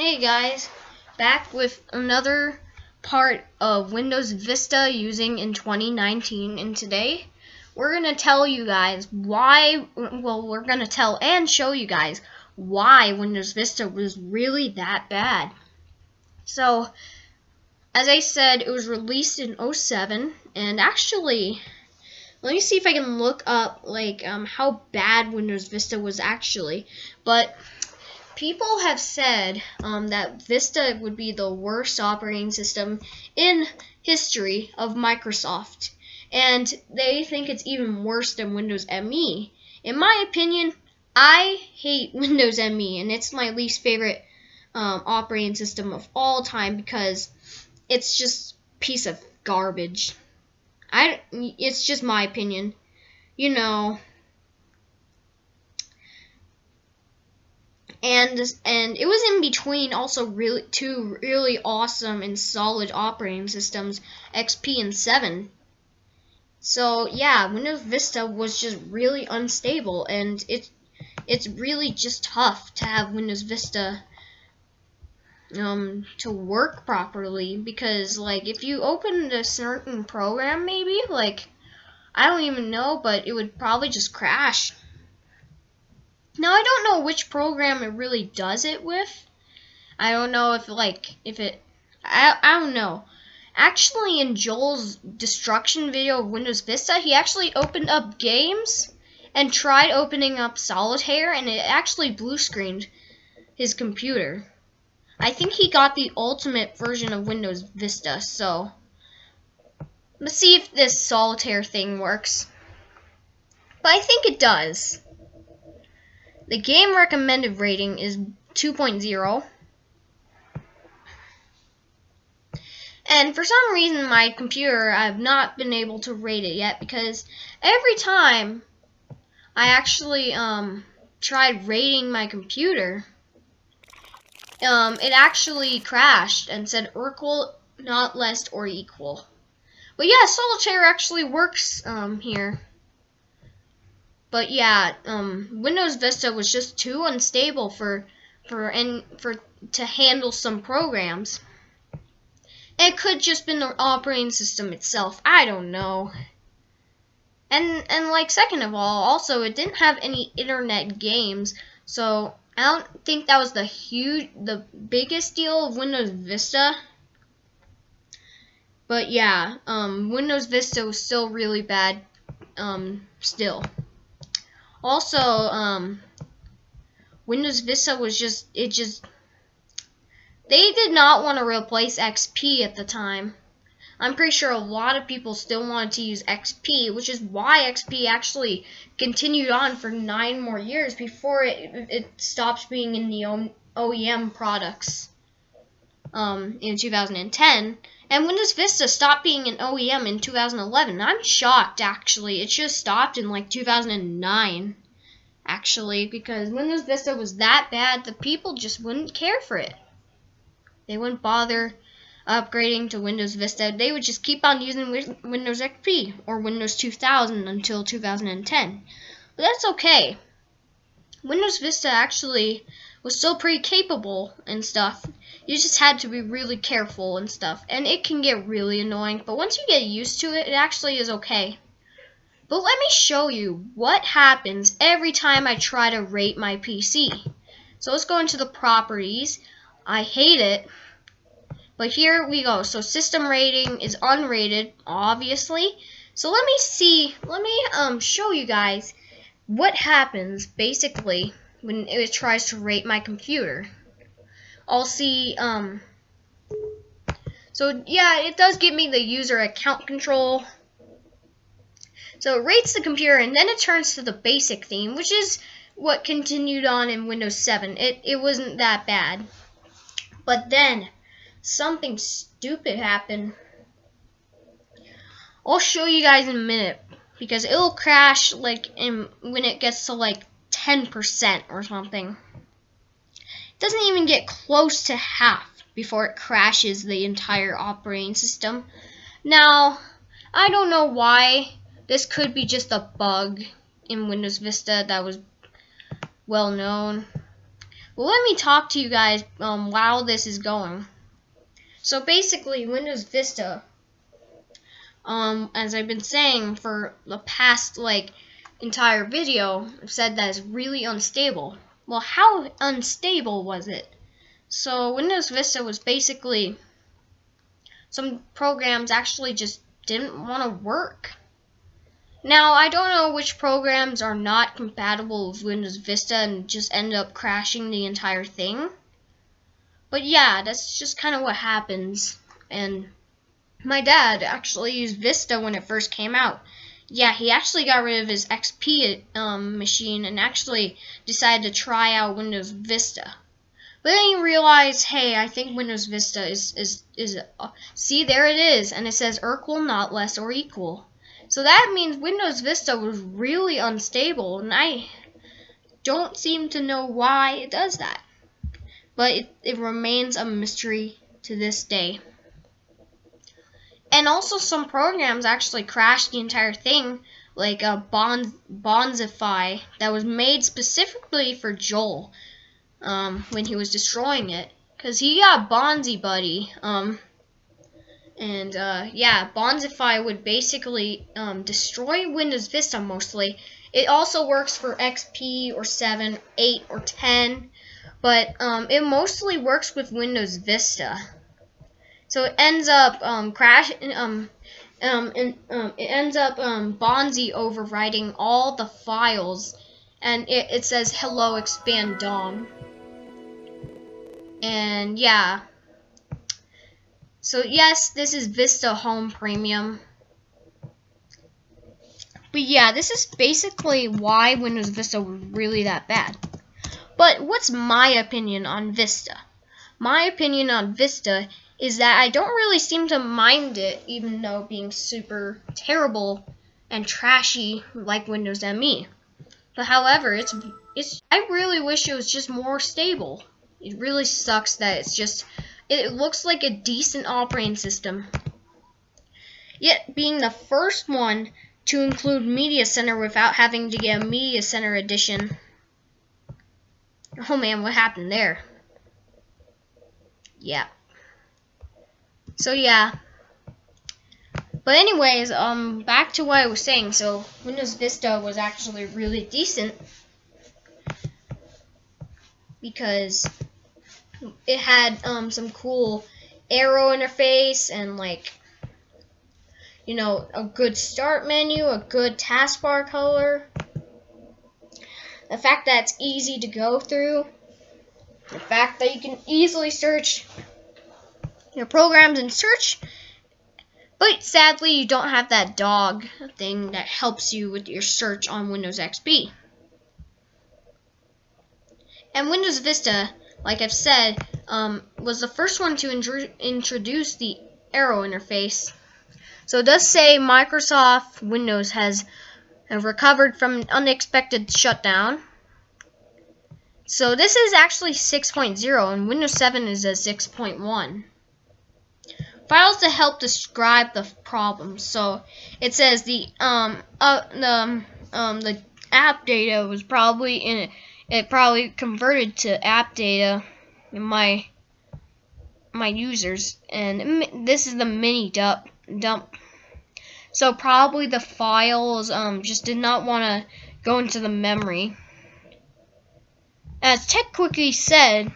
Hey guys, back with another part of Windows Vista using in 2019, and today we're going to tell you guys why, we're going to tell and show you guys why Windows Vista was really that bad. So, as I said, it was released in 07, and actually, let me see if I can look up how bad Windows Vista was actually, but people have said that Vista would be the worst operating system in history of Microsoft, and they think it's even worse than Windows ME. In my opinion, I hate Windows ME, and it's my least favorite operating system of all time because it's just a piece of garbage. It's just my opinion, you know. And it was in between also two really awesome and solid operating systems, XP and 7. So yeah, Windows Vista was just really unstable, and it's really just tough to have Windows Vista to work properly, because if you opened a certain program, maybe I don't even know, but it would probably just crash. Now, I don't know which program it really does it with. I don't know I don't know. Actually, in Joel's destruction video of Windows Vista, he actually opened up games and tried opening up Solitaire, and it actually blue screened his computer. I think he got the ultimate version of Windows Vista, so let's see if this Solitaire thing works. But I think it does. The game recommended rating is 2.0. And for some reason, my computer, I've not been able to rate it yet, because every time I actually tried rating my computer, it actually crashed and said equal, not less or equal. But yeah, Solitaire actually works here. But yeah, Windows Vista was just too unstable to handle some programs. It could just been the operating system itself. I don't know. And second of all, also it didn't have any internet games, so I don't think that was the biggest deal of Windows Vista. But yeah, Windows Vista was still really bad. Still. Also, Windows Vista was they did not want to replace XP at the time. I'm pretty sure a lot of people still wanted to use XP, which is why XP actually continued on for 9 more years before it stopped being in the OEM products in 2010. And Windows Vista stopped being an OEM in 2011. I'm shocked, actually. It just stopped in 2009, actually, because Windows Vista was that bad, the people just wouldn't care for it. They wouldn't bother upgrading to Windows Vista. They would just keep on using Windows XP or Windows 2000 until 2010. But that's okay. Windows Vista actually was still pretty capable and stuff. You just had to be really careful and stuff. And it can get really annoying, but once you get used to it, it actually is okay. But let me show you what happens every time I try to rate my PC. So let's go into the properties. I hate it. But here we go. So system rating is unrated, obviously. So let me show you guys what happens basically when it tries to rate my computer. I'll see, so yeah, it does give me the user account control. So it rates the computer, and then it turns to the basic theme, which is what continued on in Windows 7. It wasn't that bad. But then something stupid happened. I'll show you guys in a minute, because it'll crash when it gets to 10% or something. It doesn't even get close to half before it crashes the entire operating system. Now, I don't know why. This could be just a bug in Windows Vista that was well known. Well, let me talk to you guys while this is going. So basically, Windows Vista, as I've been saying for the past entire video, I've said that it's really unstable. Well, how unstable was it? So Windows Vista was basically, some programs actually just didn't want to work. Now, I don't know which programs are not compatible with Windows Vista and just end up crashing the entire thing. But yeah, that's just kind of what happens. And my dad actually used Vista when it first came out. Yeah, he actually got rid of his XP machine and actually decided to try out Windows Vista. But then he realized, hey, I think Windows Vista is see, there it is, and it says equal, not less or equal. So that means Windows Vista was really unstable, and I don't seem to know why it does that. But it remains a mystery to this day. And also some programs actually crashed the entire thing, like a Bonzify that was made specifically for Joel when he was destroying it. Because he got Bonzi Buddy. Yeah, Bonzify would basically destroy Windows Vista mostly. It also works for XP or 7, 8, or 10. But it mostly works with Windows Vista. So it ends up crashing. It ends up Bonzi overwriting all the files, and it says hello expand DOM. And yeah. So yes, this is Vista Home Premium. But yeah, this is basically why Windows Vista was really that bad. But what's my opinion on Vista? My opinion on Vista is that I don't really seem to mind it, even though being super terrible and trashy like Windows ME. But however, I really wish it was just more stable. It really sucks that it looks like a decent operating system. Yet being the first one to include Media Center without having to get a Media Center edition. Oh man, what happened there? Yeah. So yeah. But anyways, back to what I was saying. So Windows Vista was actually really decent because it had some cool Aero Interface and a good start menu, a good taskbar color. The fact that it's easy to go through. The fact that you can easily search your programs in search. But sadly, you don't have that dog thing that helps you with your search on Windows XP. And Windows Vista, like I've said, was the first one to introduce the Aero Interface. So it does say Microsoft Windows has recovered from an unexpected shutdown. So this is actually 6.0 and Windows 7 is a 6.1. Files to help describe the problem. So it says the app data was probably it probably converted to app data in my users, and this is the mini dump. So probably the files just did not want to go into the memory. As TechQuickie said,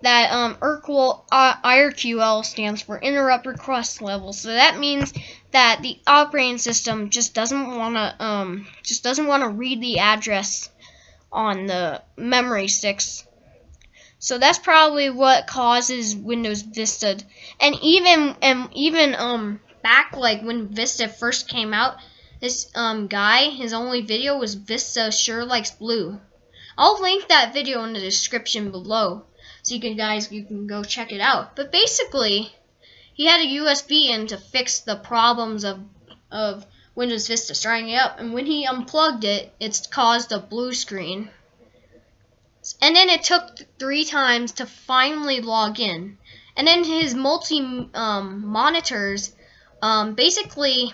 that IRQL stands for interrupt request level. So that means that the operating system just doesn't want to read the address on the memory sticks. So that's probably what causes Windows Vista. And even back when Vista first came out, this guy, his only video was Vista Sure Likes Blue. I'll link that video in the description below, so you can go check it out. But basically, he had a USB in to fix the problems of Windows Vista starting it up, and when he unplugged it, it's caused a blue screen. And then it took 3 times to finally log in. And then his monitors basically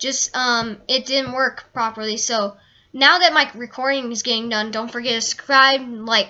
just it didn't work properly. So now that my recording is getting done, don't forget to subscribe, like,